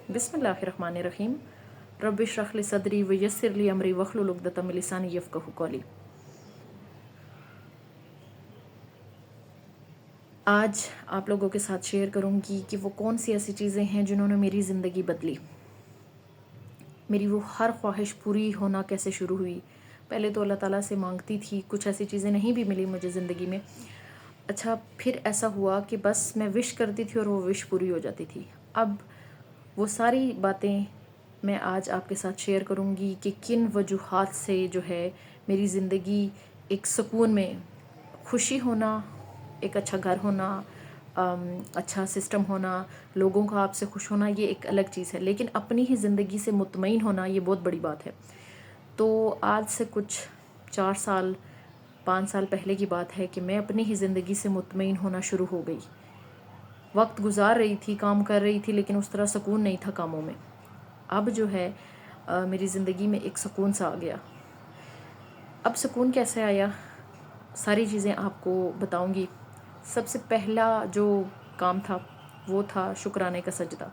बिस्मिल्लाहिर्रहमानिर्रहीम। रब्बि इश्रह ली सदरी व यस्सिर ली अमरी वहलुल उक़दतम मिन लिसानी यफ़क़हू क़ौली। आज आप लोगों के साथ शेयर करूंगी कि वो कौन सी ऐसी चीज़ें हैं जिन्होंने मेरी ज़िंदगी बदली। मेरी वो हर ख्वाहिश पूरी होना कैसे शुरू हुई। पहले तो अल्लाह ताला से मांगती थी, कुछ ऐसी चीज़ें नहीं भी मिली मुझे ज़िंदगी में। अच्छा, फिर ऐसा हुआ कि बस मैं विश करती थी और वो विश पूरी हो जाती थी। अब वो सारी बातें मैं आज आपके साथ शेयर करूंगी कि किन वजूहात से जो है मेरी ज़िंदगी एक सुकून में, खुशी होना, एक अच्छा घर होना, अच्छा सिस्टम होना, लोगों का आपसे खुश होना, ये एक अलग चीज़ है, लेकिन अपनी ही ज़िंदगी से मुतमईन होना ये बहुत बड़ी बात है। तो आज से कुछ 4 साल 5 साल पहले की बात है कि मैं अपनी ही ज़िंदगी से मुतमईन होना शुरू हो गई। वक्त गुजार रही थी, काम कर रही थी, लेकिन उस तरह सुकून नहीं था कामों में। अब जो है मेरी ज़िंदगी में एक सुकून सा आ गया। अब सुकून कैसे आया, सारी चीज़ें आपको बताऊंगी। सबसे पहला जो काम था वो था शुक्राने का सजदा।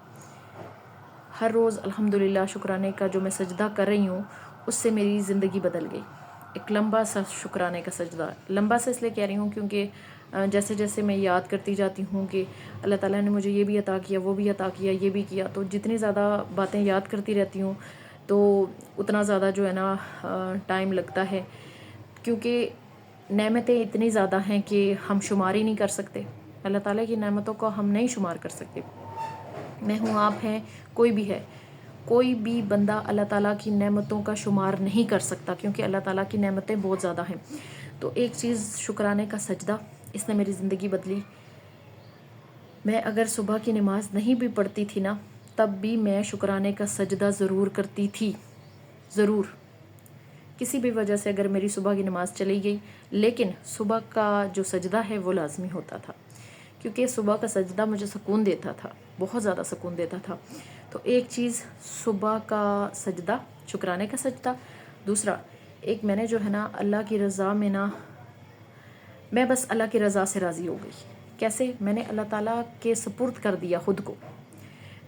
हर रोज़ अल्हम्दुलिल्लाह शुक्राने का जो मैं सजदा कर रही हूँ उससे मेरी ज़िंदगी बदल गई। एक लंबा सा शुक्राने का सजदा, लंबा सा इसलिए कह रही हूँ क्योंकि जैसे जैसे मैं याद करती जाती हूँ कि अल्लाह ताला ने मुझे ये भी अता किया, वो भी अता किया, ये भी किया, तो जितनी ज़्यादा बातें याद करती रहती हूँ तो उतना ज़्यादा जो है ना टाइम लगता है, क्योंकि नेमतें इतनी ज़्यादा हैं कि हम शुमार ही नहीं कर सकते। अल्लाह ताला की नेमतों को हम नहीं शुमार कर सकते। मैं हूँ, आप हैं, कोई भी है, कोई भी बंदा अल्लाह ताला की नेमतों का शुमार नहीं कर सकता, क्योंकि अल्लाह ताला की नेमतें बहुत ज़्यादा हैं। तो एक चीज़ शुक्राने का सजदा, इसने मेरी ज़िंदगी बदली। मैं अगर सुबह की नमाज नहीं भी पढ़ती थी ना, तब भी मैं शुक्राने का सजदा ज़रूर करती थी, ज़रूर। किसी भी वजह से अगर मेरी सुबह की नमाज चली गई, लेकिन सुबह का जो सजदा है वो लाजमी होता था, क्योंकि सुबह का सजदा मुझे सुकून देता था, बहुत ज़्यादा सुकून देता था। तो एक चीज़ सुबह का सजदा, शुक्राने का सजदा। दूसरा, एक मैंने जो है ना अल्लाह की रज़ा में ना, मैं बस अल्लाह की रज़ा से राज़ी हो गई। कैसे? मैंने अल्लाह ताला के सुपुर्द कर दिया ख़ुद को,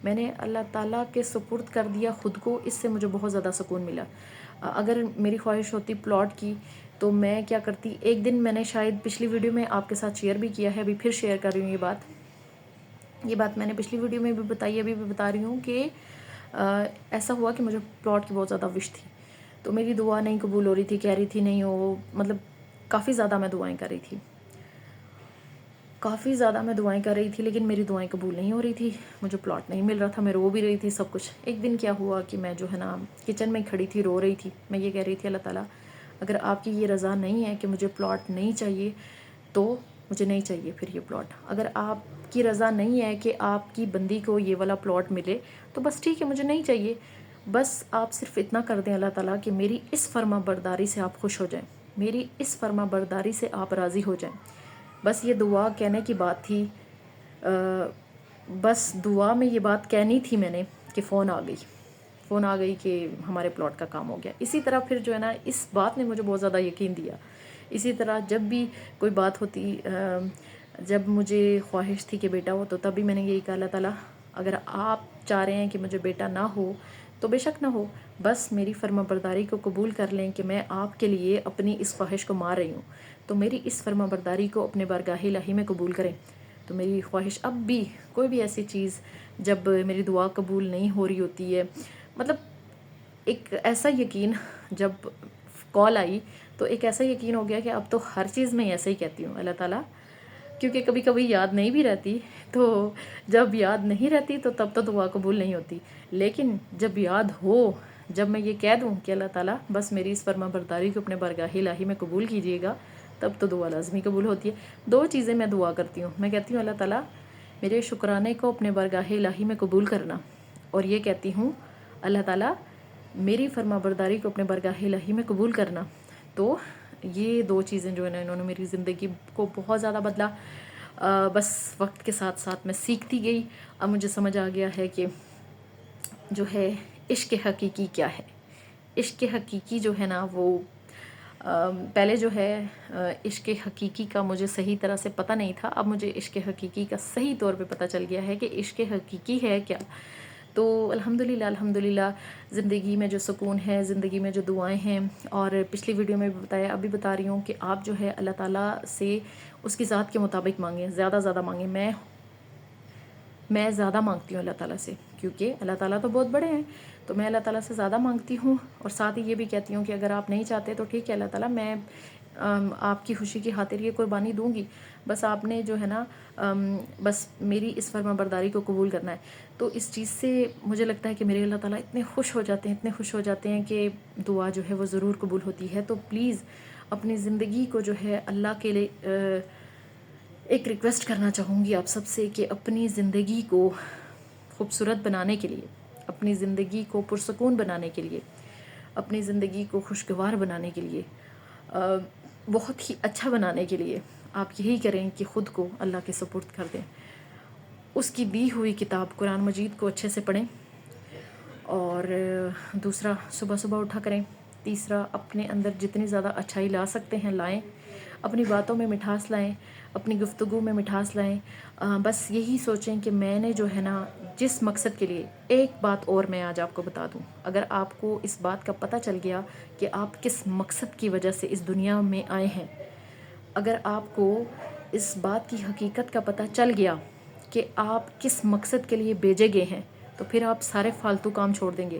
मैंने अल्लाह ताला के सुपुर्द कर दिया ख़ुद को। इससे मुझे बहुत ज़्यादा सुकून मिला। अगर मेरी ख्वाहिश होती प्लॉट की तो मैं क्या करती, एक दिन मैंने शायद पिछली वीडियो में आपके साथ शेयर भी किया है, अभी फिर शेयर कर रही हूँ ये बात मैंने पिछली वीडियो में भी बताई, अभी भी बता रही हूँ कि ऐसा हुआ कि मुझे प्लॉट की बहुत ज़्यादा विश थी। तो मेरी दुआ नहीं कबूल हो रही थी, कह रही थी नहीं हो, मतलब काफ़ी ज़्यादा मैं दुआएं कर रही थी, काफ़ी ज़्यादा मैं दुआएं कर रही थी, लेकिन मेरी दुआएं कबूल नहीं हो रही थी, मुझे प्लॉट नहीं मिल रहा था, मैं रो भी रही थी सब कुछ। एक दिन क्या हुआ कि मैं जो है ना किचन में खड़ी थी, रो रही थी। मैं ये कह रही थी, अल्लाह ताला अगर आपकी ये रज़ा नहीं है कि मुझे प्लॉट नहीं चाहिए तो मुझे नहीं चाहिए फिर ये प्लॉट। अगर आपकी रज़ा नहीं है कि आपकी बंदी को ये वाला प्लॉट मिले तो बस ठीक है, मुझे नहीं चाहिए। बस आप सिर्फ इतना कर दें अल्लाह ताला कि मेरी इस फर्मा बरदारी से आप खुश हो जाएं, मेरी इस फर्मा बरदारी से आप राज़ी हो जाएं। बस ये दुआ कहने की बात थी। बस दुआ में ये बात कहनी थी मैंने कि फ़ोन आ गई कि हमारे प्लॉट का काम हो गया। इसी तरह फिर जो है ना इस बात ने मुझे बहुत ज़्यादा यकीन दिया। इसी तरह जब भी कोई बात होती, जब मुझे ख्वाहिश थी कि बेटा हो, तो तब भी मैंने यही कहा, अल्लाह ताला अगर आप चाह रहे हैं कि मुझे बेटा ना हो तो बेशक ना हो, बस मेरी फर्माबरदारी को कबूल कर लें कि मैं आपके लिए अपनी इस ख्वाहिश को मार रही हूँ, तो मेरी इस फर्माबरदारी को अपने बारगाह इलाही में कबूल करें। तो मेरी ख्वाहिश अब भी, कोई भी ऐसी चीज़ जब मेरी दुआ कबूल नहीं हो रही होती है, मतलब एक ऐसा यकीन, जब कॉल आई तो एक ऐसा यकीन हो गया कि अब तो हर चीज़ में ऐसे ही कहती हूँ अल्लाह ताला, क्योंकि कभी कभी याद नहीं भी रहती। तो जब याद नहीं रहती तो तब तो दुआ कबूल नहीं होती, लेकिन जब याद हो, जब मैं ये कह दूँ कि अल्लाह ताला बस मेरी इस फर्मा बरदारी को अपने बारगाह इलाही में कबूल कीजिएगा, तब तो दुआ लाजमी कबूल होती है। दो चीज़ें मैं दुआ करती हूँ, मैं कहती हूँ अल्लाह ताला मेरे शुक्राने को अपने बारगाह इलाही में कबूल करना, और ये कहती हूँ अल्लाह ताला मेरी फर्मा बरदारी को अपने बारगाह इलाही में कबूल करना। तो ये दो चीज़ें जो है ना, इन्होंने मेरी ज़िंदगी को बहुत ज़्यादा बदला। बस वक्त के साथ साथ मैं सीखती गई। अब मुझे समझ आ गया है कि जो है इश्क हकीकी क्या है। इश्क हकीकी जो है ना वो पहले जो है इश्क हकीकी का मुझे सही तरह से पता नहीं था। अब मुझे इश्क हकीकी का सही तौर पे पता चल गया है कि इश्क हकीकी है क्या। تو الحمدللہ زندگی میں جو سکون ہے، زندگی میں جو دعائیں ہیں، اور پچھلی ویڈیو میں بھی بتایا، ابھی بتا رہی ہوں کہ آپ جو ہے اللہ تعالیٰ سے اس کی ذات کے مطابق مانگیں، زیادہ مانگیں۔ میں زیادہ مانگتی ہوں اللہ تعالیٰ سے، کیونکہ اللہ تعالیٰ تو بہت بڑے ہیں، تو میں اللہ تعالیٰ سے زیادہ مانگتی ہوں، اور ساتھ ہی یہ بھی کہتی ہوں کہ اگر آپ نہیں چاہتے تو ٹھیک ہے اللہ تعالیٰ، میں آپ کی خوشی کی خاطر یہ قربانی دوں گی، بس آپ نے جو ہے نا بس میری اس فرما برداری کو قبول کرنا ہے۔ تو اس چیز سے مجھے لگتا ہے کہ میرے اللہ تعالیٰ اتنے خوش ہو جاتے ہیں کہ دعا جو ہے وہ ضرور قبول ہوتی ہے۔ تو پلیز اپنی زندگی کو جو ہے اللہ کے لیے ایک ریکویسٹ کرنا چاہوں گی آپ سب سے کہ اپنی زندگی کو خوبصورت بنانے کے لیے، اپنی زندگی کو پرسکون بنانے کے لیے، اپنی زندگی کو خوشگوار بنانے کے لیے، بہت ہی اچھا بنانے کے لیے آپ یہی کریں کہ خود کو اللہ کے سپرد کر دیں، اس کی دی ہوئی کتاب قرآن مجید کو اچھے سے پڑھیں، اور دوسرا صبح اٹھا کریں، تیسرا اپنے اندر جتنی زیادہ اچھائی لا سکتے ہیں لائیں، اپنی باتوں میں مٹھاس لائیں، اپنی گفتگو میں مٹھاس لائیں، بس یہی سوچیں کہ میں نے جو ہے نا جس مقصد کے لیے، ایک بات اور میں آج آپ کو بتا دوں، اگر آپ کو اس بات کا پتہ چل گیا کہ آپ کس مقصد کی وجہ سے اس دنیا میں آئے ہیں، اگر آپ کو اس بات کی حقیقت کا پتہ چل گیا کہ آپ کس مقصد کے لیے بھیجے گئے ہیں، تو پھر آپ سارے فالتو کام چھوڑ دیں گے،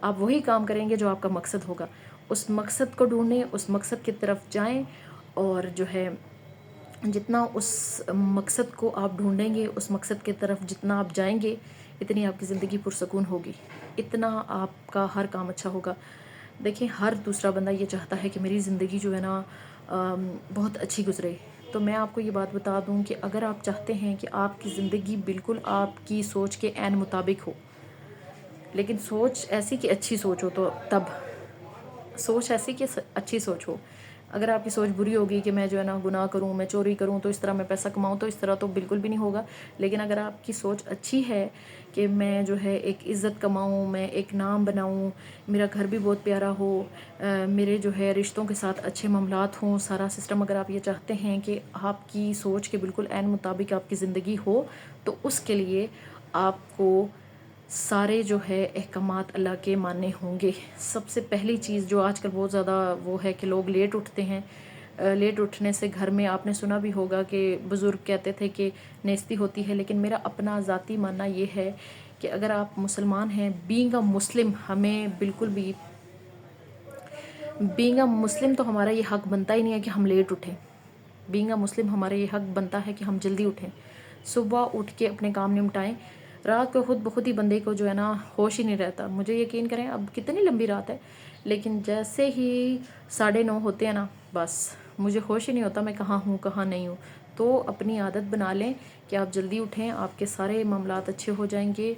آپ وہی کام کریں گے جو آپ کا مقصد ہوگا، اس مقصد کو ڈھونڈیں، اس مقصد کی طرف جائیں، اور جو ہے جتنا اس مقصد کو آپ ڈھونڈیں گے، اس مقصد کی طرف جتنا آپ جائیں گے، اتنی آپ کی زندگی پرسکون ہوگی، اتنا آپ کا ہر کام اچھا ہوگا۔ دیکھیں، ہر دوسرا بندہ یہ چاہتا ہے کہ میری زندگی جو ہے نا بہت اچھی گزرے، تو میں آپ کو یہ بات بتا دوں کہ اگر آپ چاہتے ہیں کہ آپ کی زندگی بالکل آپ کی سوچ کے عین مطابق ہو، لیکن سوچ ایسی کہ اچھی سوچ ہو، تو تب سوچ ایسی کہ اچھی سوچ ہو، اگر آپ کی سوچ بری ہوگی کہ میں جو ہے نا گناہ کروں، میں چوری کروں، تو اس طرح میں پیسہ کماؤں، تو اس طرح تو بالکل بھی نہیں ہوگا۔ لیکن اگر آپ کی سوچ اچھی ہے کہ میں جو ہے ایک عزت کماؤں، میں ایک نام بناؤں، میرا گھر بھی بہت پیارا ہو، میرے جو ہے رشتوں کے ساتھ اچھے معاملات ہوں، سارا سسٹم اگر آپ یہ چاہتے ہیں کہ آپ کی سوچ کے بالکل عین مطابق آپ کی زندگی ہو، تو اس کے لیے آپ کو سارے جو ہے احکامات اللہ کے ماننے ہوں گے۔ سب سے پہلی چیز جو آج کل بہت زیادہ وہ ہے کہ لوگ لیٹ اٹھتے ہیں، لیٹ اٹھنے سے گھر میں آپ نے سنا بھی ہوگا کہ بزرگ کہتے تھے کہ نیستی ہوتی ہے، لیکن میرا اپنا ذاتی ماننا یہ ہے کہ اگر آپ مسلمان ہیں، بینگ اے مسلم، ہمیں بالکل بھی بینگ اے مسلم تو ہمارا یہ حق بنتا ہی نہیں ہے کہ ہم لیٹ اٹھیں۔ بینگ اے مسلم ہمارا یہ حق بنتا ہے کہ ہم جلدی اٹھیں، صبح اٹھ کے اپنے کام نمٹائیں۔ رات کو خود بخود ہی بندے کو جو ہے نا ہوش ہی نہیں رہتا، مجھے یقین کریں اب کتنی لمبی رات ہے، لیکن جیسے ہی 9:30 ہوتے ہیں نا، بس مجھے ہوش ہی نہیں ہوتا میں کہاں ہوں کہاں نہیں ہوں۔ تو اپنی عادت بنا لیں کہ آپ جلدی اٹھیں، آپ کے سارے معاملات اچھے ہو جائیں گے۔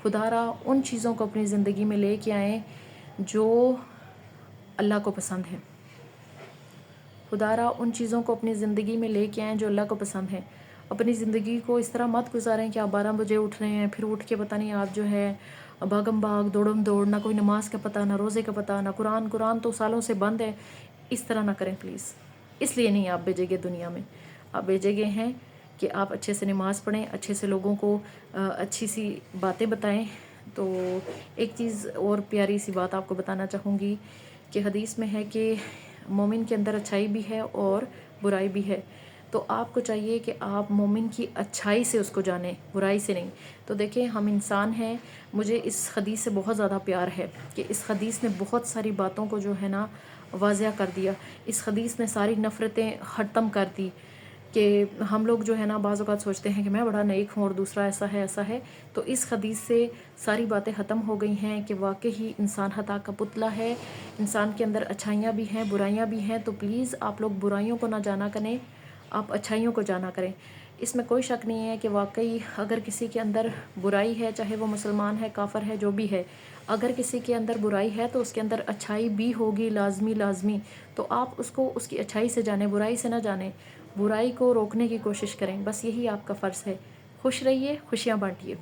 خدا را ان چیزوں کو اپنی زندگی میں لے کے آئیں جو اللہ کو پسند ہیں، خدا را ان چیزوں کو اپنی زندگی میں لے کے آئیں جو اللہ کو پسند ہیں۔ اپنی زندگی کو اس طرح مت گزاریں کہ آپ 12 بجے اٹھ رہے ہیں، پھر اٹھ کے پتہ نہیں آپ جو ہے بھاگم بھاگ دوڑم دوڑ، نہ کوئی نماز کا پتہ، نہ روزے کا پتہ، نہ قرآن تو سالوں سے بند ہے۔ اس طرح نہ کریں پلیز، اس لیے نہیں آپ بھیجے گئے دنیا میں، آپ بھیجے گئے ہیں کہ آپ اچھے سے نماز پڑھیں، اچھے سے لوگوں کو اچھی سی باتیں بتائیں۔ تو ایک چیز اور پیاری سی بات آپ کو بتانا چاہوں گی کہ حدیث میں ہے کہ مومن کے اندر اچھائی بھی ہے اور برائی بھی ہے، تو آپ کو چاہیے کہ آپ مومن کی اچھائی سے اس کو جانیں، برائی سے نہیں۔ تو دیکھیں، ہم انسان ہیں، مجھے اس حدیث سے بہت زیادہ پیار ہے کہ اس حدیث نے بہت ساری باتوں کو جو ہے نا واضح کر دیا، اس حدیث نے ساری نفرتیں ختم کر دی کہ ہم لوگ جو ہے نا بعض اوقات سوچتے ہیں کہ میں بڑا نیک ہوں اور دوسرا ایسا ہے، تو اس حدیث سے ساری باتیں ختم ہو گئی ہیں کہ واقعی انسان خطا کا پتلا ہے، انسان کے اندر اچھائیاں بھی ہیں برائیاں بھی ہیں۔ تو پلیز آپ لوگ برائیوں کو نہ جانا کریں، آپ اچھائیوں کو جانا کریں۔ اس میں کوئی شک نہیں ہے کہ واقعی اگر کسی کے اندر برائی ہے، چاہے وہ مسلمان ہے، کافر ہے، جو بھی ہے، اگر کسی کے اندر برائی ہے تو اس کے اندر اچھائی بھی ہوگی، لازمی۔ تو آپ اس کو اس کی اچھائی سے جانیں، برائی سے نہ جانیں، برائی کو روکنے کی کوشش کریں، بس یہی آپ کا فرض ہے۔ خوش رہیے، خوشیاں بانٹیے۔